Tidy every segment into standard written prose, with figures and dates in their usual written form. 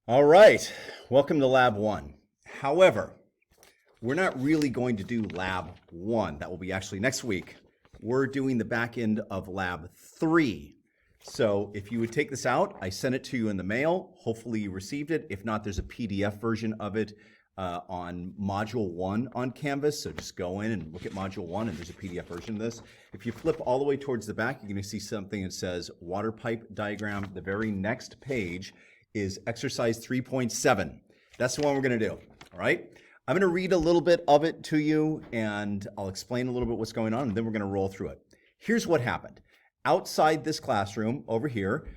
All right, welcome to Lab 1. However, we're not really going to do Lab 1. That will be actually next week. We're doing the back end of Lab 3. So if you would take this out, I sent it to you in the mail. Hopefully you received it. If not, there's a PDF version of it on Module 1 on Canvas. So just go in and look at Module 1 and there's a PDF version of this. If you flip all the way towards the back, you're going to see something that says water pipe diagram. The very next page is exercise 3.7. That's the one we're going to do, all right? I'm going to read a little bit of it to you, and I'll explain a little bit what's going on, and then we're going to roll through it. Here's what happened. Outside this classroom, over here,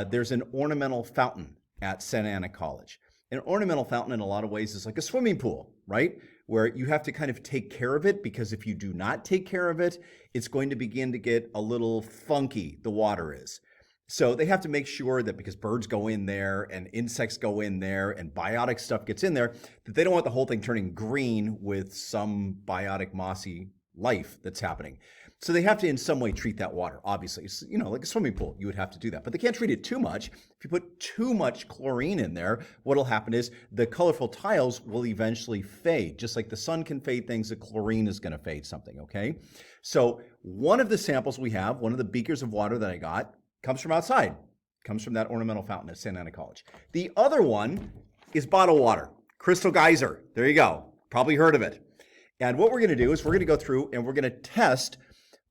there's an ornamental fountain at Santa Ana College. An ornamental fountain, in a lot of ways, is like a swimming pool, right? Where you have to kind of take care of it, because if you do not take care of it, it's going to begin to get a little funky, the water is. So they have to make sure that because birds go in there and insects go in there and biotic stuff gets in there, that they don't want the whole thing turning green with some biotic mossy life that's happening. So they have to in some way treat that water, obviously. It's, you know, like a swimming pool, you would have to do that. But they can't treat it too much. If you put too much chlorine in there, what'll happen is the colorful tiles will eventually fade. Just like the sun can fade things, the chlorine is going to fade something, okay? So one of the samples we have, one of the beakers of water that I got, comes from outside, comes from that ornamental fountain at Santa Ana College. The other one is bottled water, Crystal Geyser. There you go. Probably heard of it. And what we're going to do is we're going to go through and we're going to test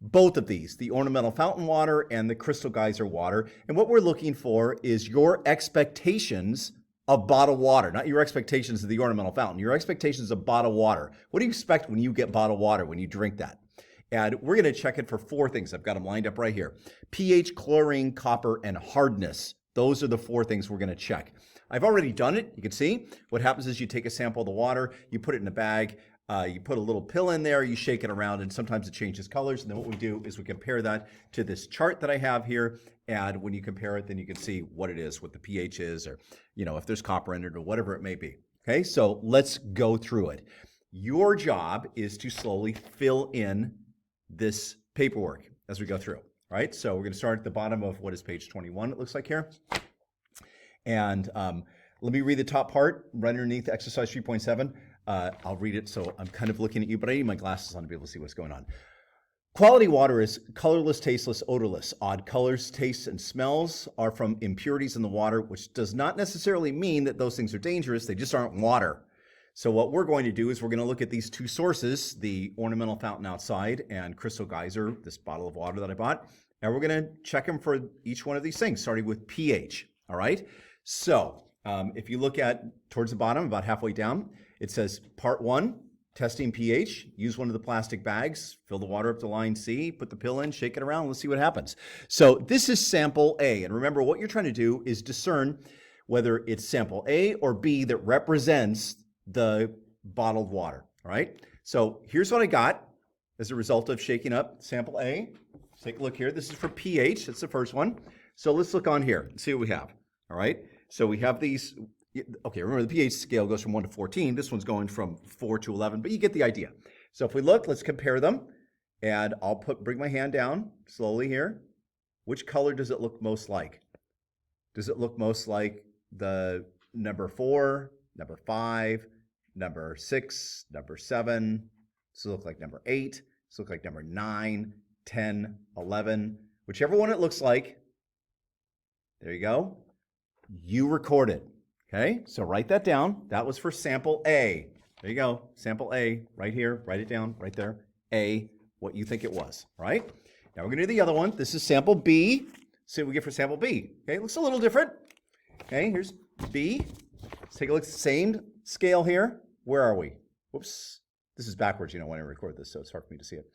both of these, the ornamental fountain water and the Crystal Geyser water. And what we're looking for is your expectations of bottled water, not your expectations of the ornamental fountain, your expectations of bottled water. What do you expect when you get bottled water, when you drink that? And we're going to check it for 4 things. I've got them lined up right here. pH, chlorine, copper, and hardness. Those are the 4 things we're going to check. I've already done it. You can see what happens is you take a sample of the water, you put it in a bag, you put a little pill in there, you shake it around, and sometimes it changes colors. And then what we do is we compare that to this chart that I have here. And when you compare it, then you can see what it is, what the pH is, or you know, if there's copper in it or whatever it may be. Okay, so let's go through it. Your job is to slowly fill in this paperwork as we go through, right? So we're going to start at the bottom of what is page 21, it looks like here. And let me read the top part right underneath exercise 3.7. I'll read it, so I'm kind of looking at you, but I need my glasses on to be able to see what's going on. Quality water is colorless, tasteless, odorless. Odd colors, tastes, and smells are from impurities in the water, which does not necessarily mean that those things are dangerous. They just aren't water. So what we're going to do is we're going to look at these 2 sources, the ornamental fountain outside and Crystal Geyser, this bottle of water that I bought, and we're going to check them for each one of these things, starting with pH, all right? So if you look at towards the bottom, about halfway down, it says part 1, testing pH. Use one of the plastic bags, fill the water up to line C, put the pill in, shake it around, let's see what happens. So this is sample A, and remember what you're trying to do is discern whether it's sample A or B that represents the bottled water, all right? So here's what I got as a result of shaking up sample A. Let's take a look here. This is for pH. That's the first one. So let's look on here and see what we have, all right? So we have these, okay, remember the pH scale goes from 1 to 14. This one's going from 4 to 11, but you get the idea. So if we look, let's compare them, and I'll bring my hand down slowly here. Which color does it look most like? Does it look most like the number 4, number 5, number 6, number 7, this will look like number 8, this will look like number 9, 10, 11, whichever one it looks like, there you go, you recorded, okay? So write that down. That was for sample A. There you go, sample A, right here, write it down, right there, A, what you think it was, right? Now we're gonna do the other one. This is sample B. See what we get for sample B, okay? It looks a little different, okay? Here's B. Let's take a look at the same scale here. Where are we? Whoops. This is backwards, you know, when I record this, so it's hard for me to see it.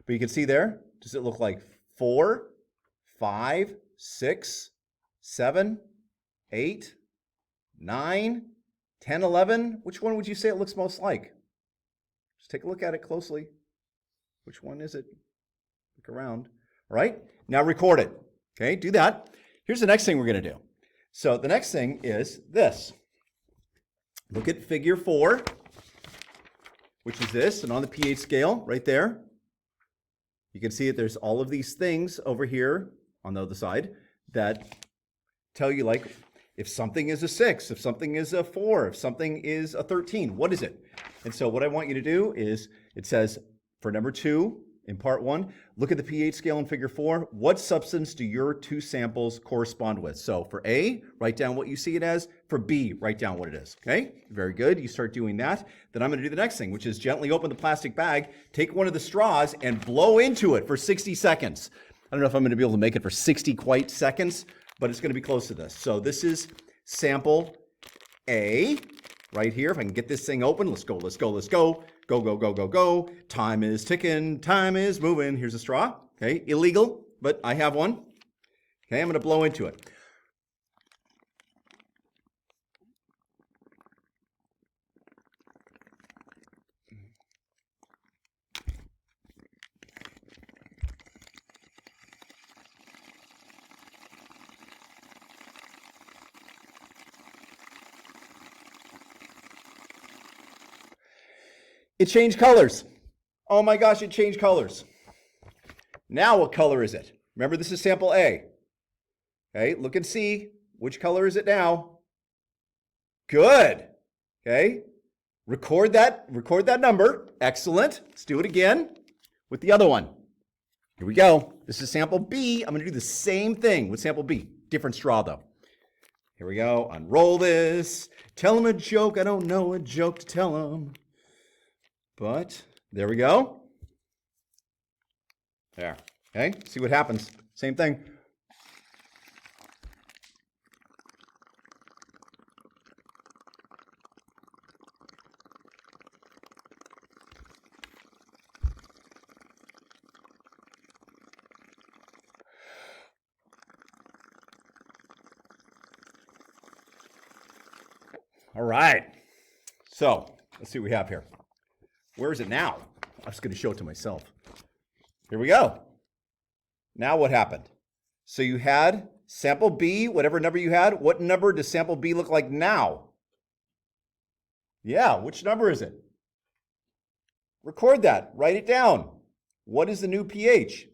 But you can see there, does it look like 4, 5, 6, 7, 8, 9, 10, 11? Which one would you say it looks most like? Just take a look at it closely. Which one is it? Look around. All right, now record it. Okay, do that. Here's the next thing we're going to do. So the next thing is this. Look at figure 4, which is this, and on the pH scale right there, you can see that there's all of these things over here on the other side that tell you, like, If something is a 6, if something is a 4, if something is a 13, what is it? And so what I want you to do is, it says for number 2 in part 1, look at the pH scale in figure 4. What substance do your 2 samples correspond with? So for A, write down what you see it as. For B, write down what it is. Okay, very good. You start doing that. Then I'm going to do the next thing, which is gently open the plastic bag, take one of the straws and blow into it for 60 seconds. I don't know if I'm going to be able to make it for 60 quite seconds, but it's going to be close to this. So this is sample A right here. If I can get this thing open, let's go, let's go, let's go. Go, go, go, go, go. Time is ticking, time is moving. Here's a straw. Okay, illegal, but I have one. Okay, I'm going to blow into it. It changed colors. Oh my gosh, it changed colors. Now what color is it? Remember, this is sample A. Okay, look and see. Which color is it now? Good. Okay, record that number. Excellent. Let's do it again with the other one. Here we go. This is sample B. I'm going to do the same thing with sample B. Different straw though. Here we go. Unroll this. Tell him a joke. I don't know a joke to tell him. But there we go. There. Okay, see what happens. Same thing. All right. So let's see what we have here. Where is it now? I'm just going to show it to myself. Here we go. Now what happened? So you had sample B, whatever number you had. What number does sample B look like now? Yeah, which number is it? Record that. Write it down. What is the new pH?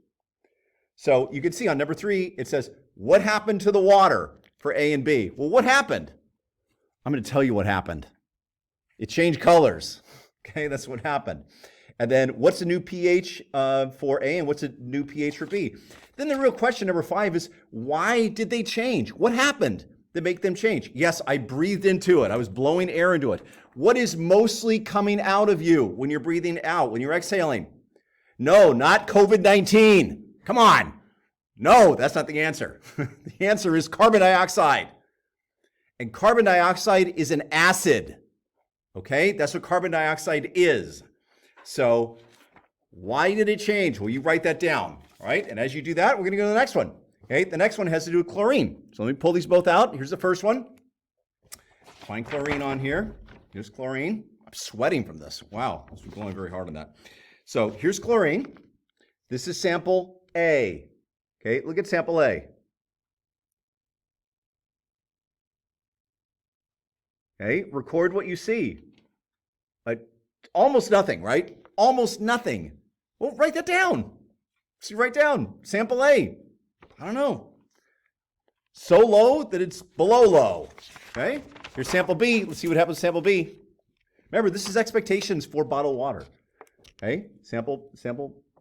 So you can see on number 3, it says, what happened to the water for A and B? Well, what happened? I'm going to tell you what happened. It changed colors. Okay, that's what happened. And then what's the new pH for A and what's the new pH for B? Then the real question, number 5, is why did they change? What happened to make them change? Yes, I breathed into it. I was blowing air into it. What is mostly coming out of you when you're breathing out, when you're exhaling? No, not COVID-19. Come on. No, that's not the answer. The answer is carbon dioxide. And carbon dioxide is an acid. Okay, that's what carbon dioxide is. So why did it change? Well, you write that down, all right? And as you do that, we're going to go to the next one. Okay, the next one has to do with chlorine. So let me pull these both out. Here's the first one. Find chlorine on here. Here's chlorine. I'm sweating from this. Wow, I was blowing very hard on that. So here's chlorine. This is sample A. Okay, look at sample A. Okay, record what you see. Almost nothing, right? Almost nothing. Well, write that down. See, write down sample A. I don't know. So low that it's below low. Okay, here's sample B. Let's see what happens to sample B. Remember, this is expectations for bottled water. Okay, sample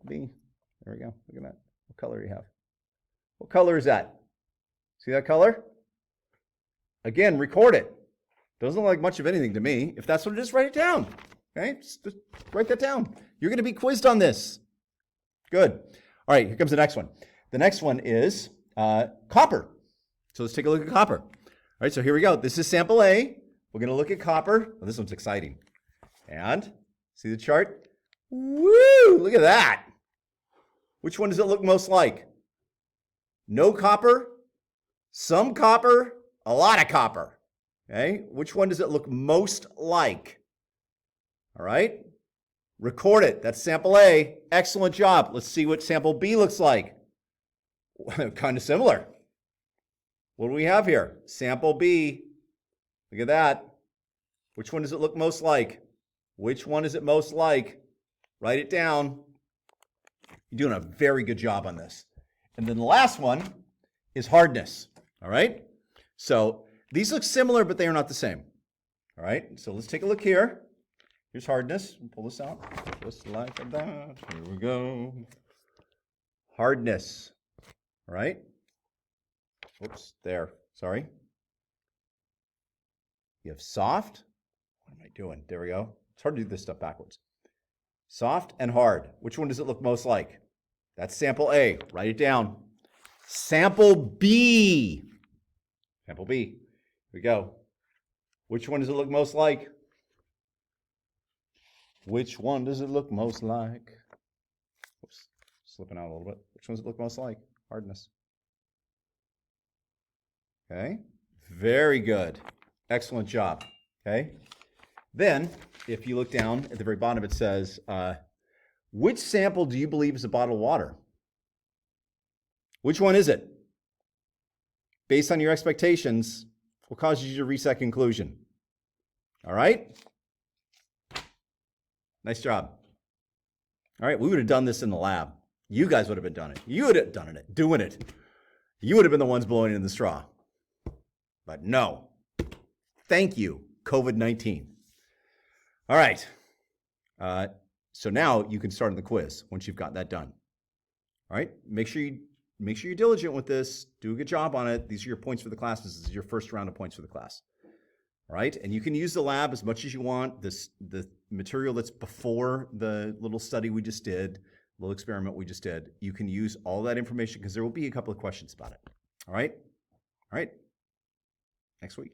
B. There we go. Look at that. What color do you have? What color is that? See that color? Again, record it. Doesn't look like much of anything to me. If that's what it is, write it down. Okay, just write that down. You're going to be quizzed on this. Good. All right, here comes the next one. The next one is copper. So let's take a look at copper. All right, so here we go. This is sample A. We're going to look at copper. Oh, this one's exciting. And see the chart? Woo! Look at that. Which one does it look most like? No copper, some copper, a lot of copper. Okay, which one does it look most like? All right, record it. That's sample A. Excellent job. Let's see what sample B looks like. Kind of similar. What do we have here? Sample B. Look at that. Which one does it look most like? Which one is it most like? Write it down. You're doing a very good job on this. And then the last one is hardness. All right? So These look similar, but they are not the same. All right, so let's take a look here. Here's hardness. Pull this out just like that. Here we go. Hardness. All right. Oops, there. Sorry. You have soft. What am I doing? There we go. It's hard to do this stuff backwards. Soft and hard. Which one does it look most like? That's sample A. Write it down. Sample B. Sample B. Here we go. Which one does it look most like? Which one does it look most like? Oops, slipping out a little bit. Which one does it look most like? Hardness. Okay, very good. Excellent job. Okay, then if you look down at the very bottom, it says, which sample do you believe is a bottle of water? Which one is it? Based on your expectations, what causes you to reach that conclusion? All right? Nice job. All right, we would have done this in the lab. You guys would have been doing it. You would have done it, doing it. You would have been the ones blowing in the straw. But no. Thank you, COVID-19. All right. So now you can start on the quiz once you've got that done. All right. Make sure you're diligent with this. Do a good job on it. These are your points for the class. This is your first round of points for the class. All right. And you can use the lab as much as you want. The material that's before the little study we just did, little experiment we just did, you can use all that information because there will be a couple of questions about it. All right. All right. Next week.